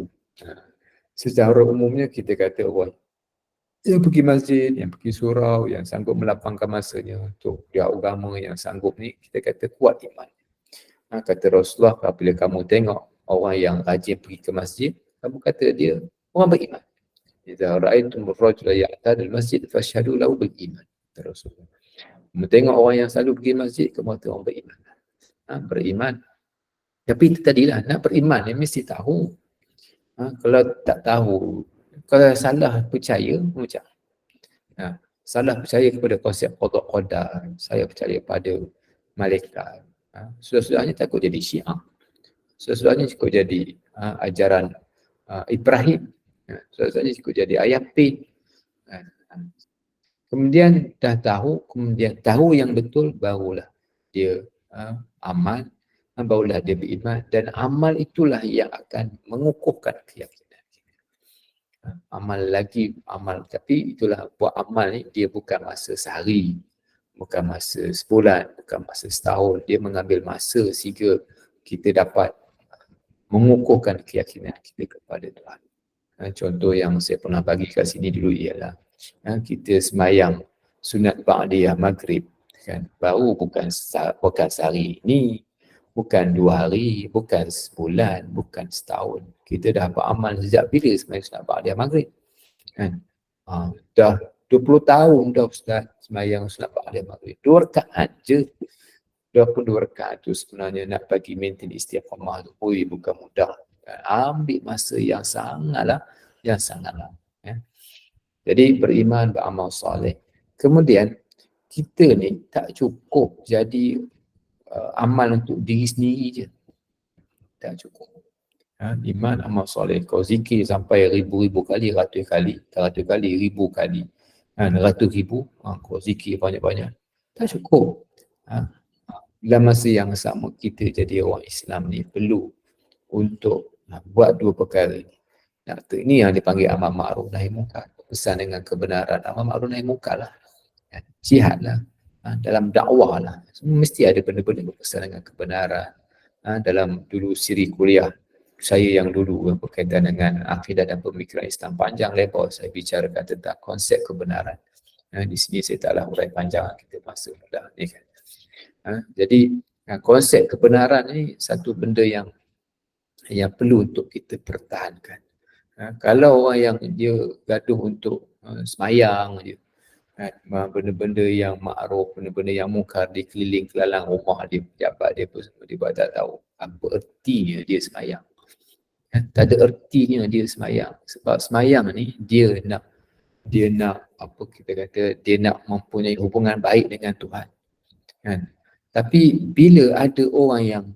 Secara umumnya kita kata orang yang pergi masjid, yang pergi surau, yang sanggup melapangkan masanya untuk dia agama, yang sanggup ni, kita kata kuat iman. Kata Rasulullah, apabila kamu tengok orang yang rajin pergi ke masjid, kamu kata dia orang beriman. Idza ra'aitum ar-rajula ya'tadil masjid fashhadu lahu bil iman. Rasulullah. Kamu tengok orang yang selalu pergi masjid, kamu kata orang beriman. Beriman. Tapi itu tadilah, nak beriman ni mesti tahu. Kalau tak tahu, kalau salah percaya, macam salah percaya kepada konsep qada qadar, saya percaya pada malaikat. Sudah-sudahnya takut jadi Syiah. Sudah-sudahnya cukup jadi ajaran Ibrahim. Sudah-sudahnya cukup jadi ayat pin. Kemudian dah tahu, kemudian tahu yang betul, barulah dia amal, barulah dia beriman, dan amal itulah yang akan mengukuhkan keyakinan kita. Amal, tapi itulah buat amal ni, dia bukan masa sehari, bukan masa sebulan, bukan masa setahun. Dia mengambil masa sehingga kita dapat mengukuhkan keyakinan kita kepada Tuhan. Contoh yang saya pernah bagi kat sini dulu ialah kita sembahyang sunat ba'diyah maghrib kan, baru bukan sehari ini, bukan 2 hari, bukan sebulan, bukan setahun. Kita dah beramal sejak bila sembahyang sunat ba'diyah maghrib kan. Dah 20 tahun dah Ustaz sembahyang sunat ba'diyah maghrib. 2 rakaat je. 22 rakaat tu sebenarnya nak bagi maintain istiqamah tu, bukan mudah. Ambil masa yang sangatlah ya. Jadi beriman, beramal soleh. Kemudian kita ni tak cukup jadi amal untuk diri sendiri je. Tak cukup. Iman, amal soleh. Kau zikir sampai ribu-ribu kali, ratus kali, ribu kali, 100,000, kau zikir banyak-banyak. tak cukup. Dalam masa yang sama kita jadi orang Islam ni perlu untuk buat dua perkara ni. Ini yang dipanggil amar ma'ruf nahi munkar. Pesan dengan kebenaran, amar ma'ruf nahi munkar lah. Jihad lah. Dalam dakwah lah. Mesti ada benda-benda berpesan dengan kebenaran. Dalam dulu siri kuliah saya yang dulu yang berkaitan dengan akidah dan pemikiran Islam panjang lebar, saya bicarakan tentang konsep kebenaran. Di sini saya taklah hurai panjang, kita masuk dah ni kan. Jadi konsep kebenaran ni satu benda yang perlu untuk kita pertahankan. Kalau orang yang dia gaduh untuk semayang je, benda-benda yang makruf, benda-benda yang mungkar di keliling kelalang rumah dia, pejabat dia pun semua, dia tak tahu apa ertinya dia semayang. Tak ada ertinya dia semayang. Sebab semayang ni dia nak apa kita kata, dia nak mempunyai hubungan baik dengan Tuhan. Kan? Tapi bila ada orang yang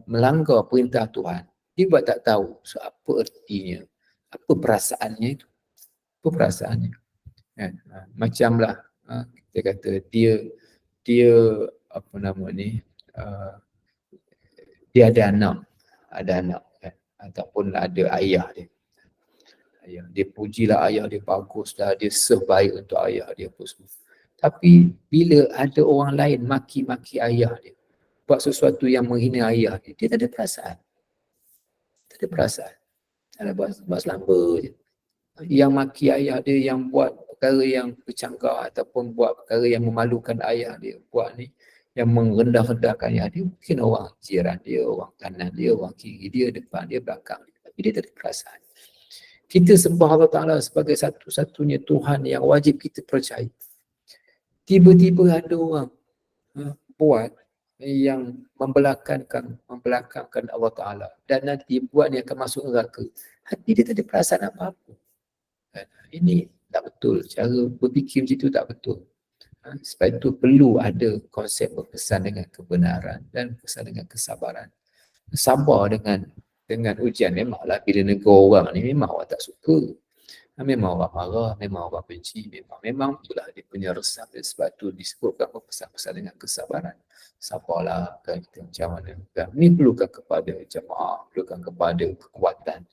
melanggar perintah Tuhan, dia buat tak tahu so, apa ertinya, apa perasaannya itu, apa perasaannya. Kan? Macamlah kita kata dia apa nama ni, dia ada anak kan? Ataupun ada ayah dia. Dia pujilah ayah dia, baguslah, dia sebaik untuk ayah dia apa semua. Tapi bila ada orang lain maki-maki ayah dia, buat sesuatu yang menghina ayah dia, dia tak ada perasaan. Tak ada perasaan. Tak ada buat selamba je. Yang maki ayah dia, yang buat perkara yang bercanggah ataupun buat perkara yang memalukan ayah dia, buat ni, yang merendah-rendahkan ayah dia, mungkin orang jiran dia, orang kanan dia, orang kiri dia, depan dia, belakang dia. Tapi dia tak ada perasaan. Kita sembah Allah Ta'ala sebagai satu-satunya Tuhan yang wajib kita percaya. Tiba-tiba ada orang buat yang membelakangkan Allah Ta'ala dan nanti buat ni akan masuk neraka. Hati dia tak ada perasaan apa-apa. Ini tak betul. Cara berfikir macam itu tak betul. Sebab itu perlu ada konsep berpesan dengan kebenaran dan berpesan dengan kesabaran. Sabar dengan ujian. Memanglah bila negur orang ni memang orang tak suka. Memang orang marah, memang orang benci, memang itulah dia punya resah. Sebab itu disebutkan berpesan-pesan dengan kesabaran. Sabarlah kan, kita macam mana kan. Ini perlukan kepada jemaah, perlukan kepada kekuatan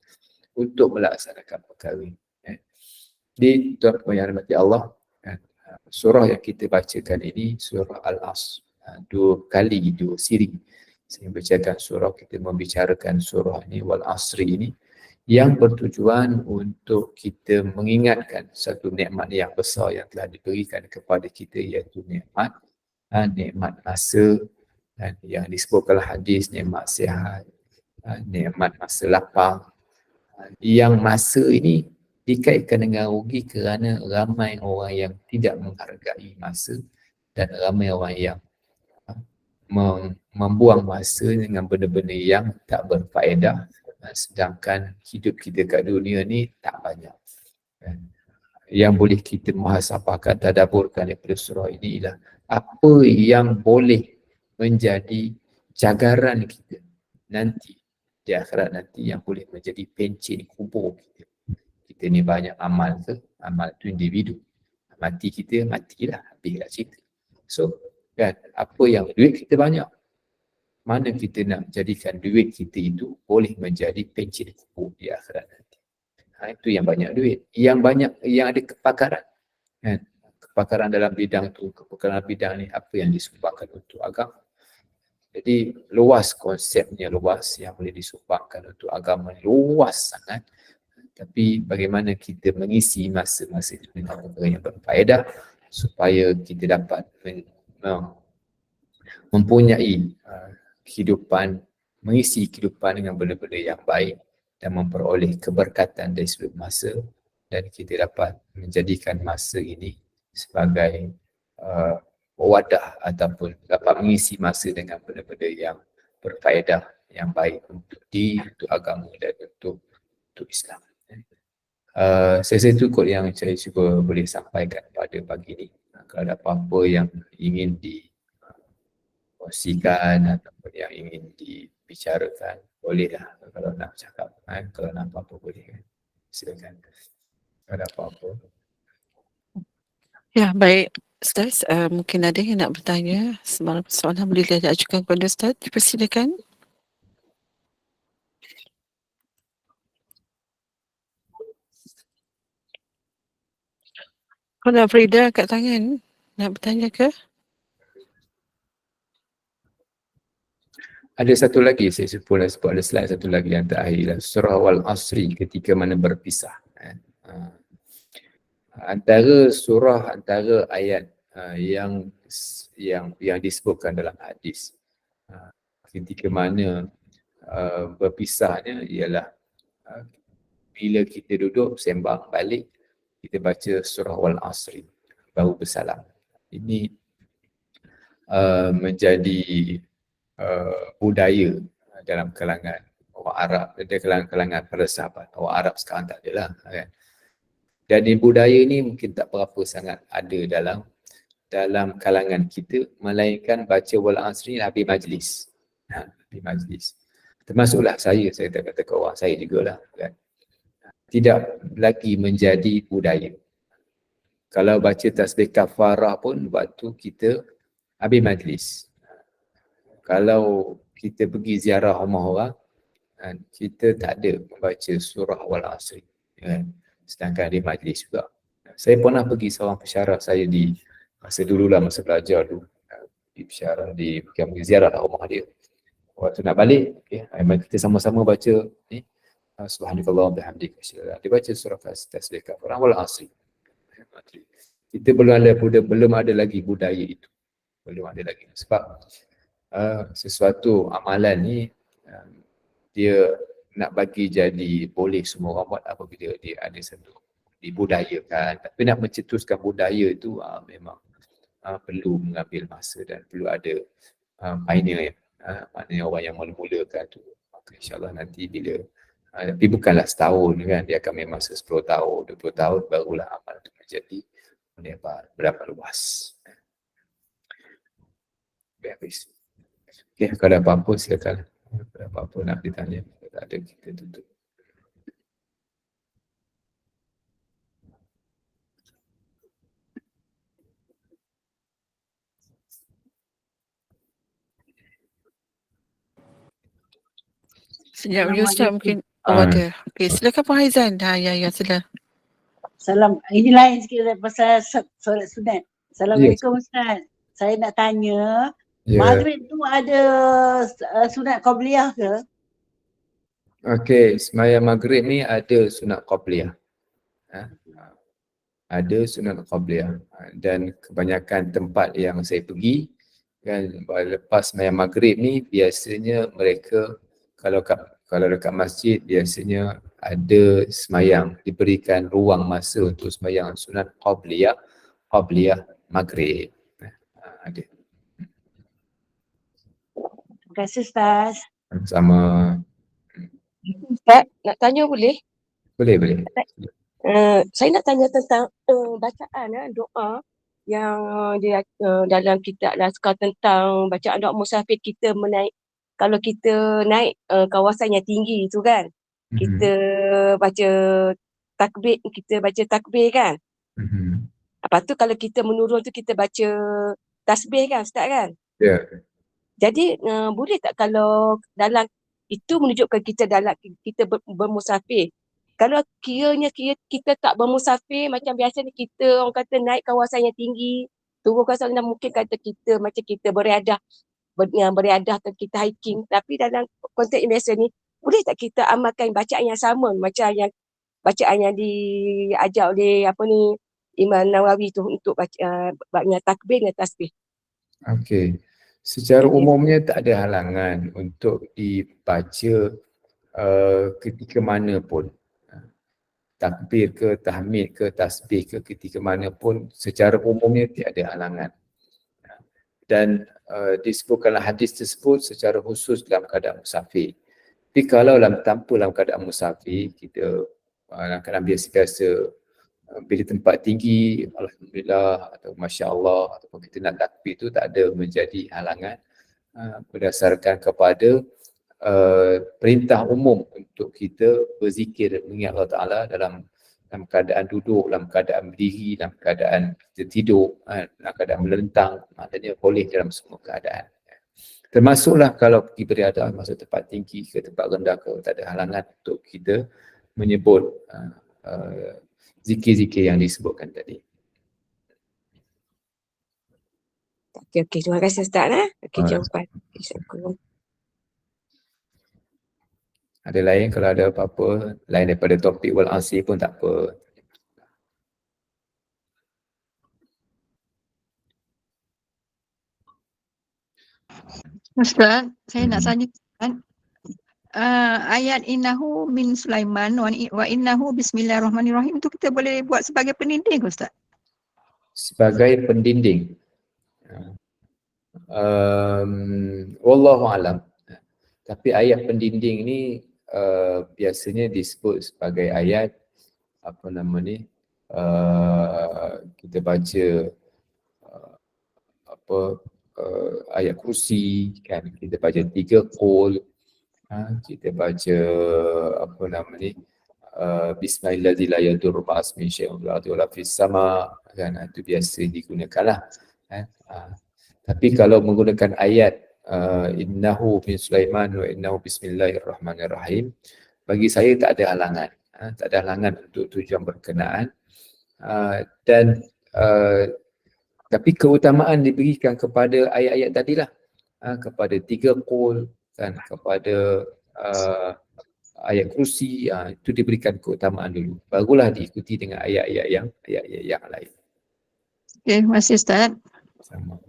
untuk melaksanakan perkara ini. Di tuan-tuan yang dirahmati Allah, surah yang kita bacakan ini surah Al-Asr. Dua siri saya bacakan surah, kita membicarakan surah ini Wal Asri ini yang bertujuan untuk kita mengingatkan satu nikmat yang besar yang telah diberikan kepada kita, iaitu nikmat masa, yang disebutkan hadis, nikmat sihat, nikmat masa lapang. Yang masa ini dikaitkan dengan rugi kerana ramai orang yang tidak menghargai masa dan ramai orang yang membuang masa dengan benda-benda yang tak berfaedah, sedangkan hidup kita kat dunia ni tak banyak. Yang boleh kita muhasabahkan, tadaburkan daripada surah ini ialah apa yang boleh menjadi jagaran kita nanti di akhirat nanti, yang boleh menjadi pencen kubur kita. Kita ni banyak amal ke? Amal tu individu. Mati kita, matilah, habislah cerita. So, kan, apa yang duit kita banyak, mana kita nak jadikan duit kita itu boleh menjadi pencen kubur di akhirat nanti. Itu yang banyak duit. Yang banyak, yang ada kepakaran. Kan? Kepakaran dalam bidang tu, kepakaran bidang ni, apa yang disumbangkan untuk agama. Jadi luas konsepnya, luas yang boleh disumbangkan untuk agama, luas sangat. Tapi bagaimana kita mengisi masa-masa itu dengan perkara yang berfaedah supaya kita dapat mempunyai kehidupan, mengisi kehidupan dengan benda-benda yang baik dan memperoleh keberkatan dari sudut masa, dan kita dapat menjadikan masa ini sebagai wadah ataupun dapat mengisi masa dengan benda-benda yang berfaedah, yang baik untuk agama dan untuk Islam. Saya cukup yang saya cuba boleh sampaikan pada pagi ini. Kalau ada apa-apa yang ingin dikongsikan ataupun yang ingin dibicarakan, bolehlah. Kalau nak cakap, kalau nak apa-apa boleh kan. Silakan. Kalau ada apa-apa. Ya, baik. Ustaz, mungkin ada yang nak bertanya semalam soalan boleh diajukan kepada Ustaz, dipersilakan. Kalau Frida angkat tangan, nak bertanya ke? Ada satu lagi, saya sebut ada slide satu lagi yang terakhir lah. Surah Wal Asri ketika mana berpisah. Antara ayat yang disebutkan dalam hadis ketika mana berpisahnya ialah bila kita duduk sembang balik, kita baca surah Wal Asri baru bersalam. Ini menjadi budaya dalam kalangan orang Arab, dalam kalangan para sahabat. Orang Arab sekarang tak ada lah kan. Dan budaya ni mungkin tak berapa sangat ada dalam kalangan kita, melainkan baca Wal Asri habis majlis. Habis majlis. Termasuklah saya tak kata ke orang saya jugalah kan. Tidak lagi menjadi budaya. Kalau baca tasbih kafarah pun waktu kita habis majlis. Kalau kita pergi ziarah rumah orang, kita tak ada membaca surah Wal Asri. Kan? Sedangkan di majlis juga. Saya pernah pergi seorang pensyarah saya di masa dululah, masa belajar dulu. Di pensyarah, pergi ziarah rumah dia. Waktu nak balik, mari kita sama-sama baca ni. Subhanallah bihamdik. Dia baca surah tasbih kafarah Wal Asri. Kita belum ada lagi budaya itu. Belum ada lagi. Sebab sesuatu amalan ni dia nak bagi jadi boleh semua orang buat apabila dia ada satu dibudayakan. Tapi nak mencetuskan budaya itu memang perlu mengambil masa dan perlu ada pioneer, maknanya orang yang mula-mulakan tu. Maka insyaAllah nanti bila tapi bukanlah setahun kan, dia akan memang 10 tahun, 20 tahun barulah amal itu menjadi berapa luas. Habis. Okay, kalau ada apa-apa silakan. Kalau ada apa-apa nak ditanya, kalau tak ada kita tutup. Sekejap, Ustaz mungkin. Ada. Okey, silakan Puan Haizan. Ya, sila. Salam. Ini lain sikit pasal solat sunat. Assalamualaikum Ustaz. Saya nak tanya, Maghrib tu ada sunat qabliyah ke? Okey, sembahyang Maghrib ni ada sunat qabliyah. Ada sunat qabliyah. Dan kebanyakan tempat yang saya pergi, kan, lepas sembahyang Maghrib ni biasanya mereka kalau dekat masjid biasanya ada sembahyang, diberikan ruang masa untuk sembahyang sunat qabliyah Maghrib. Ada. Terima kasih Ustaz. Sama. Ustaz, nak tanya boleh? Boleh. Saya nak tanya tentang bacaan doa yang dia dalam kitab Laskar tentang bacaan doa musafir kita kalau kita naik kawasan yang tinggi tu kan, kita baca takbir kan. Lepas tu kalau kita menurun tu kita baca tasbih kan Ustaz kan? Ya. Jadi boleh tak kalau dalam itu menunjukkan kita bermusafir. Kalau kiranya kita tak bermusafir, macam biasa ni kita orang kata naik kawasan yang tinggi, turun kawasan yang mungkin kata kita macam kita beriadah atau kita hiking. Tapi dalam konteks yang biasa ni, boleh tak kita amalkan bacaan yang sama macam yang bacaan yang diajar oleh Imam Nawawi tu untuk baca takbir dan tasbih? Okey. Secara umumnya tak ada halangan untuk dibaca ketika mana pun. Takbir ke, tahmid ke, tasbih ke, ketika mana pun secara umumnya tiada halangan. Dan disebutkanlah hadis tersebut secara khusus dalam keadaan musafir. Tapi kalau tanpa dalam keadaan musafir, kita dalam keadaan biasa-biasa, bila tempat tinggi, Alhamdulillah atau Masya Allah, ataupun kita nak takbir itu tak ada menjadi halangan berdasarkan kepada perintah umum untuk kita berzikir mengingat Allah Ta'ala dalam dalam keadaan duduk, dalam keadaan berdiri, dalam keadaan tertidur, dalam keadaan melentang, maknanya boleh dalam semua keadaan. Termasuklah kalau pergi beriadah masuk tempat tinggi ke tempat rendah ke, tak ada halangan untuk kita menyebut zikir-zikir yang disebutkan tadi. Okey, terima kasih Ustaz. Okey, jawapan. Assalamualaikum. Ada lain kalau ada apa-apa lain daripada topik wal asri pun tak apa. Ustaz, saya nak tanya Ustaz. Ayat innahu min Sulaiman wa innahu bismillahirrahmanirrahim itu kita boleh buat sebagai pendinding Ustaz? Sebagai pendinding. Wallahu alam. Tapi ayat pendinding ni biasanya disebut sebagai ayat apa nama ni, kita baca ayat kursi kan, kita baca 3 qul, kita baca apa nama ni, bismillahirrahmanirrahim ma'asmi syai'un fil ardi wala fis sama kan, itu biasa digunakanlah kan. Tapi kalau menggunakan ayat innahu min Sulaiman wa innahu bismillahirrahmanirrahim, bagi saya tak ada halangan, tak ada halangan untuk tujuan berkenaan, dan tapi keutamaan diberikan kepada ayat-ayat tadilah, kepada 3 qul kan, kepada ayat kursi, itu diberikan keutamaan dulu, barulah diikuti dengan ayat-ayat yang lain. Okey, terima kasih Ustaz. Sama.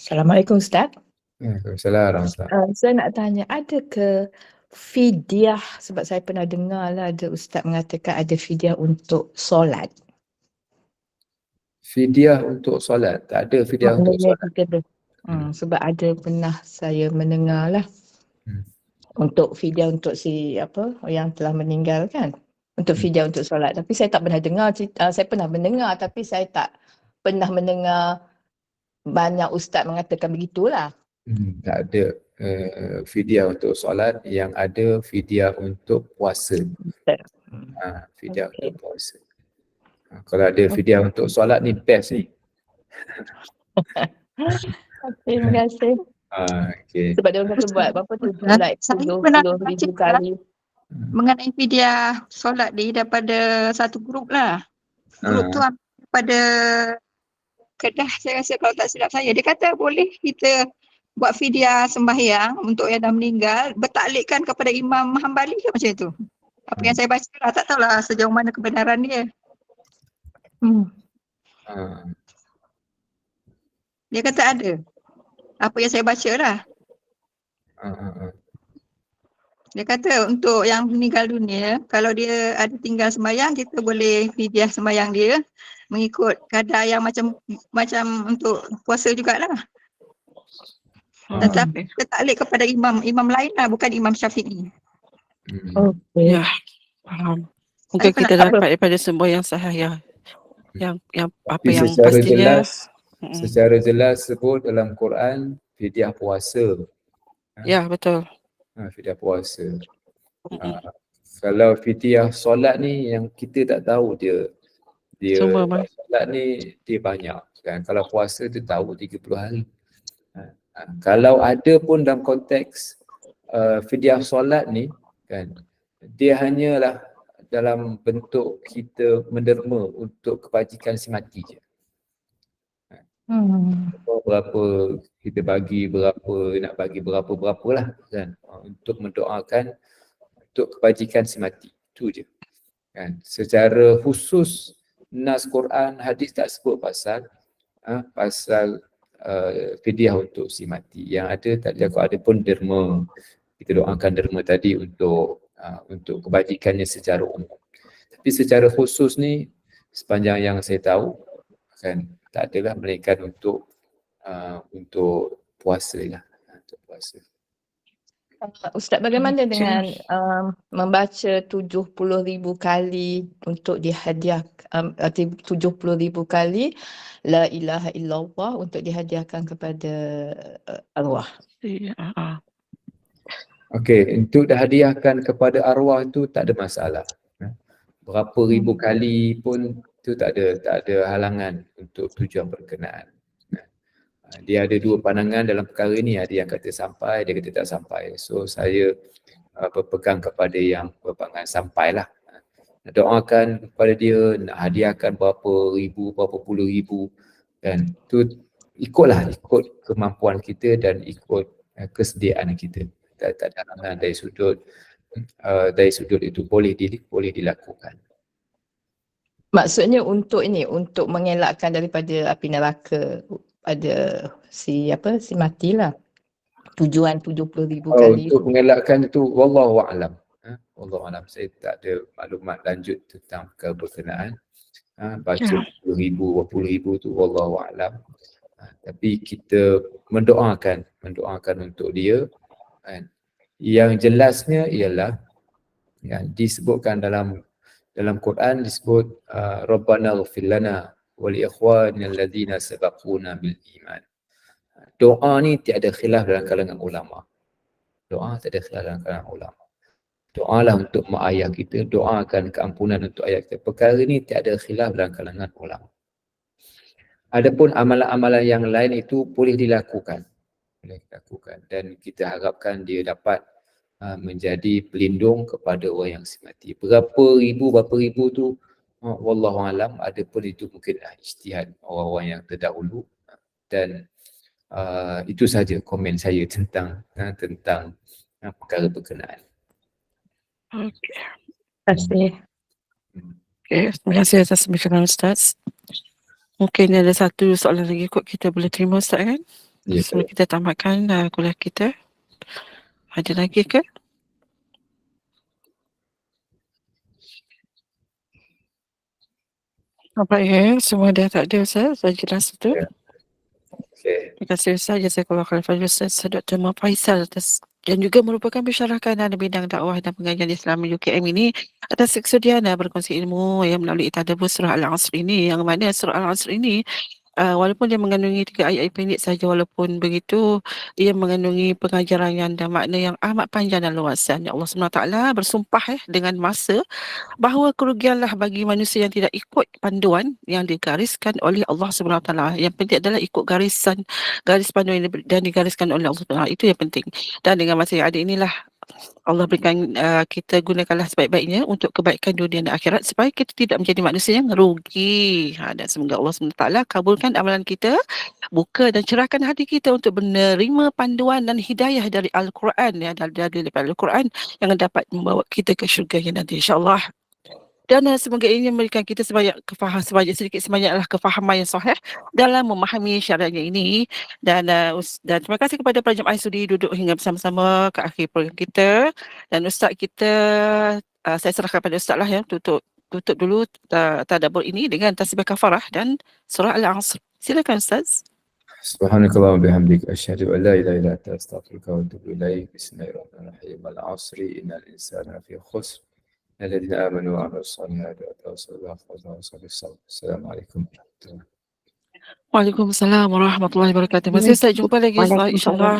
Assalamualaikum Ustaz. Waalaikumsalam. Saya nak tanya, ada ke fidyah, sebab saya pernah dengar lah ada Ustaz mengatakan ada fidyah untuk solat. Fidyah untuk solat, tak ada fidyah untuk Maknanya solat. kita sebab ada pernah saya mendengar lah untuk fidyah untuk si apa yang telah meninggal kan, untuk fidyah untuk solat. Tapi saya tak pernah dengar cerita, saya pernah mendengar tapi saya tak pernah mendengar banyak Ustaz mengatakan begitulah. Tak ada fidyah untuk solat, yang ada fidyah untuk puasa. Fidyah Okey. untuk puasa. Kalau ada fidyah untuk solat ni best ni. Terima kasih. Okay. Sebab dia orang kata buat berapa tu, like Saya pernah 70,000 baca kali. mengenai fidyah solat ni daripada satu grup lah. Grup tu daripada Kedah, saya rasa kalau tak silap saya. Dia kata boleh kita buat fidyah sembahyang untuk yang dah meninggal, bertaklidkan kepada Imam Hambali ke macam tu. Apa yang saya baca lah, tak tahulah sejauh mana kebenaran dia. Dia kata ada. Apa yang saya baca lah. Dia kata untuk yang meninggal dunia, kalau dia ada tinggal sembahyang, kita boleh fidyah sembahyang dia mengikut kadar yang macam untuk puasa jugalah. Tetapi kita taklid kepada imam lain lah, bukan Imam Syafi'i. Okey. Ya, faham. Mungkin kita dapat daripada semboyan sahaya. Yang apa Tapi yang secara pastinya secara jelas sebut dalam Quran fidyah puasa. ya, betul. Fidyah puasa. Kalau fidyah solat ni yang kita tak tahu dia solat ni dia banyak kan. Kalau puasa tu tahu 30 hari. Kalau ada pun dalam konteks fidyah solat ni kan, dia hanyalah dalam bentuk kita menderma untuk kebajikan si mati je. Berapa kita bagi berapa, nak bagi berapa lah kan, untuk mendoakan untuk kebajikan si mati, itu je kan. Secara khusus nas Quran hadis tak sebut pasal fidyah untuk si mati. Yang ada tak ada pun derma, kita doakan derma tadi untuk kebajikannya secara umum. Tapi secara khusus ni sepanjang yang saya tahu kan, tak adalah melainkan untuk puasa lah, untuk puasa. Ustaz, bagaimana Okey. dengan membaca 70,000 kali untuk dihadiahkan, 70,000 kali La ilaha illallah untuk dihadiahkan kepada arwah? Ya, Okey, untuk dihadiahkan kepada arwah itu tak ada masalah. Berapa ribu kali pun itu tak ada halangan untuk tujuan berkenaan. Dia ada dua pandangan dalam perkara ni, ada yang kata sampai, dia kata tak sampai. So saya berpegang kepada yang berpandangan sampai lah. Doakan kepada dia, nak hadiahkan berapa ribu, berapa puluh ribu, kan. Tu ikut kemampuan kita dan ikut kesediaan kita. Tak ada halangan dari sudut itu boleh dilakukan. Maksudnya untuk mengelakkan daripada api neraka pada si matilah. Tujuan 70,000 kali Untuk itu. mengelakkan itu wallahu a'lam. Wallahu a'lam, saya tak ada maklumat lanjut tentang perkara berkenaan. Baca 10,000, 20,000 tu wallahu a'lam. Tapi kita mendoakan untuk dia, kan. Yang jelasnya ialah yang disebutkan dalam Quran disebut Rabbana ighfir lana wa li ikhwanina alladhina sabaquna bil iman. Doa ni tiada khilaf dalam kalangan ulama. Doalah untuk mak ayah kita, doakan keampunan untuk ayah kita. Perkara ni tiada khilaf dalam kalangan ulama. Adapun amalan-amalan yang lain itu boleh dilakukan dan kita harapkan dia dapat menjadi pelindung kepada orang yang semati. Berapa ribu tu wallahu alam, ada pun itu mungkin ijtihad orang-orang yang terdahulu, dan itu saja komen saya tentang perkara berkenaan. Okey. Terima kasih. Okey, terima kasih atas pemikiran Ustaz. Mungkin ada satu soalan lagi kot kita boleh terima Ustaz, kan? Ya, Sebelum kita tamatkan kuliah kita. Ada lagi ke? Nampaknya semua dah tak ada Ustaz. Dah jelas itu. Ya. Okay. Terima kasih Ustaz. Jazakallah khairan Ustaz Dr. Muhammad Faisal atas dan juga merupakan pensyarah kanan bidang dakwah dan pengajian Islam UKM ini atas kesediaan berkongsi ilmu yang melalui tadabbur surah Al-Asr ini, yang mana surah Al-Asr ini walaupun dia mengandungi 3 ayat pendek saja, walaupun begitu ia mengandungi pengajaran yang dan makna yang amat panjang dan luasan. Ya Allah SWT bersumpah dengan masa bahawa kerugianlah bagi manusia yang tidak ikut panduan yang digariskan oleh Allah SWT. Yang penting adalah ikut garis panduan yang digariskan oleh Allah SWT. Itu yang penting. Dan dengan masa yang ada inilah Allah berikan kita gunakanlah sebaik-baiknya untuk kebaikan dunia dan akhirat supaya kita tidak menjadi manusia yang rugi. Dan semoga Allah SWT kabulkan amalan kita, buka dan cerahkan hati kita untuk menerima panduan dan hidayah dari Al-Quran, dari Al-Quran yang dapat membawa kita ke syurga yang nanti, insya-Allah. Dan semoga ini memberikan kita sedikit sebanyak kefahaman yang sahih dalam memahami syariatnya ini. Dan terima kasih kepada para jemaah yang sudi duduk hingga bersama-sama ke akhir program kita. Dan Ustaz kita, saya serahkan pada Ustaz lah ya, tutup dulu tadabbur ini dengan tasbih kafarah dan surah Al-Asr. Silakan Ustaz. Subhanakallah wa bihamdik asyhadu an la ilaha illa anta astaghfiruka wa atubu ilaik. Bismillahirrahmanirrahim. Al-'asri innal insana lafi khusr. الذين آمنوا وعملوا الصالحات وتواصوا بالحق وتواصوا بالصبر. السلام عليكم ورحمة الله. Waalaikumsalam warahmatullahi wabarakatuh. Masih Ustaz, jumpa lagi insya-Allah.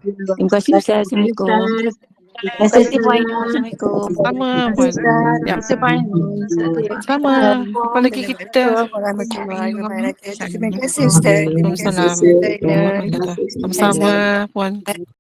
Terima kasih Ustaz. Assalamualaikum. Terima kasih Puan. Assalamualaikum. Sama Puan. Ya, sama. Jumpa lagi kita. Warahmatullahi wabarakatuh. Terima kasih Ustaz. Waalaikumsalam. Sama-sama Puan.